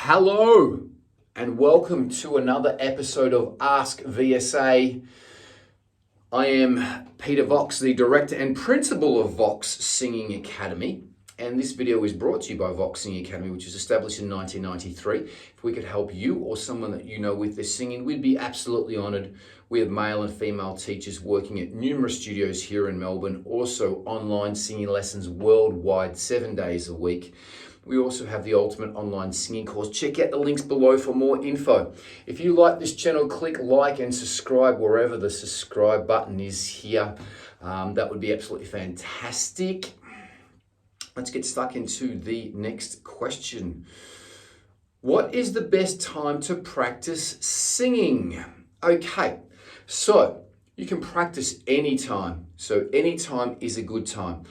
Hello and welcome to another episode of Ask VSA. I am Peter Vox, the director and principal of Vox Singing Academy, and this video is brought to you by Vox Singing Academy, which was established in 1993. If we could help you or someone that you know with their singing, we'd be absolutely honoured. We have male and female teachers working at numerous studios here in Melbourne, also online singing lessons worldwide, 7 days a week. We also have the ultimate online singing course. Check out the links below for more info. If you like this channel, click like and subscribe wherever the subscribe button is here. That would be absolutely fantastic. Let's get stuck into the next question. What is the best time to practice singing? Okay, so you can practice anytime. So anytime is a good time.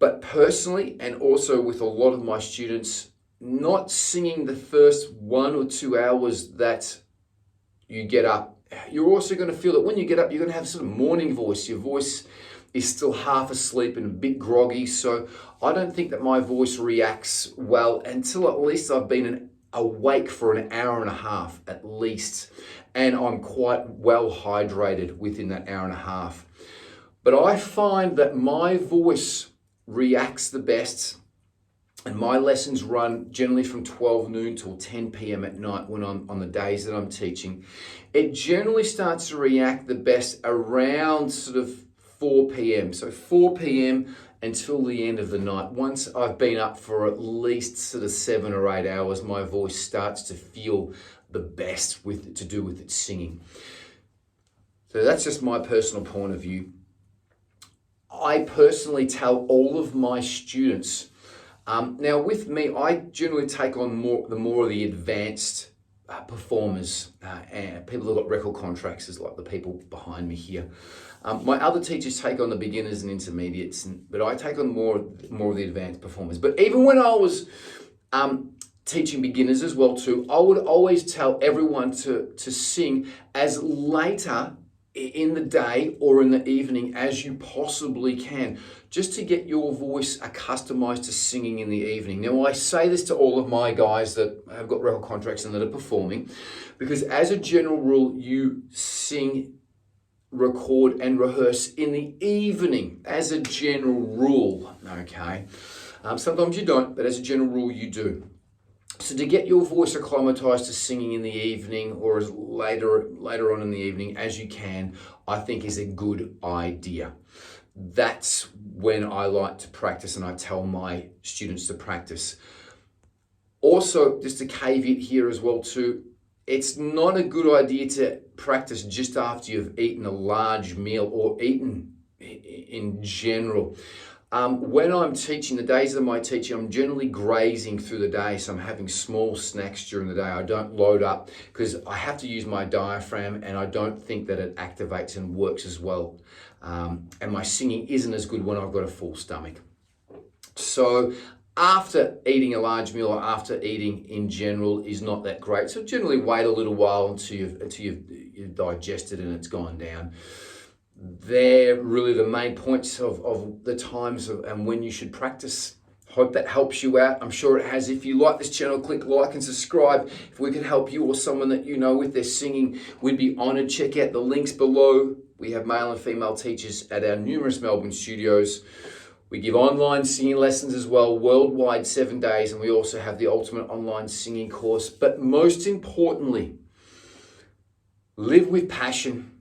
But personally, and also with a lot of my students, not singing the first 1 or 2 hours that you get up. You're also going to feel that when you get up, you're going to have sort of morning voice. Your voice is still half asleep and a bit groggy. So I don't think that my voice reacts well until at least I've been awake for an hour and a half at least. And I'm quite well hydrated within that hour and a half. But I find that my voice reacts the best, and my lessons run generally from 12 noon till 10 p.m. at night when I'm on the days that I'm teaching. It generally starts to react the best around sort of 4 p.m. So 4 p.m. until the end of the night. Once I've been up for at least sort of 7 or 8 hours, my voice starts to feel the best to do with its singing. So that's just my personal point of view. I personally tell all of my students, now with me, I generally take on the more of the advanced performers and people who've got record contracts, is like the people behind me here. My other teachers take on the beginners and intermediates, but I take on more of the advanced performers. But even when I was teaching beginners as well too, I would always tell everyone to sing as later in the day or in the evening as you possibly can, just to get your voice accustomed to singing in the evening. Now, I say this to all of my guys that have got record contracts and that are performing, because as a general rule, you sing, record and rehearse in the evening as a general rule, okay? Sometimes you don't, but as a general rule, you do. So to get your voice acclimatized to singing in the evening or as later on in the evening as you can, I think is a good idea. That's when I like to practice, and I tell my students to practice. Also, just a caveat here as well too, it's not a good idea to practice just after you've eaten a large meal or eaten in general. When I'm teaching, the days of my teaching, I'm generally grazing through the day, so I'm having small snacks during the day. I don't load up because I have to use my diaphragm, and I don't think that it activates and works as well. And my singing isn't as good when I've got a full stomach. So after eating a large meal or after eating in general is not that great. So generally wait a little while until you've digested and it's gone down. They're really the main points of the times and when you should practice. Hope that helps you out. I'm sure it has. If you like this channel, click like and subscribe. If we can help you or someone that you know with their singing, we'd be honoured. Check out the links below. We have male and female teachers at our numerous Melbourne studios. We give online singing lessons as well, worldwide, 7 days, and we also have the ultimate online singing course. But most importantly, live with passion.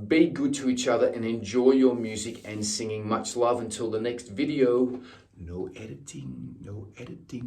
Be good to each other and enjoy your music and singing. Much love until the next video. No editing, no editing.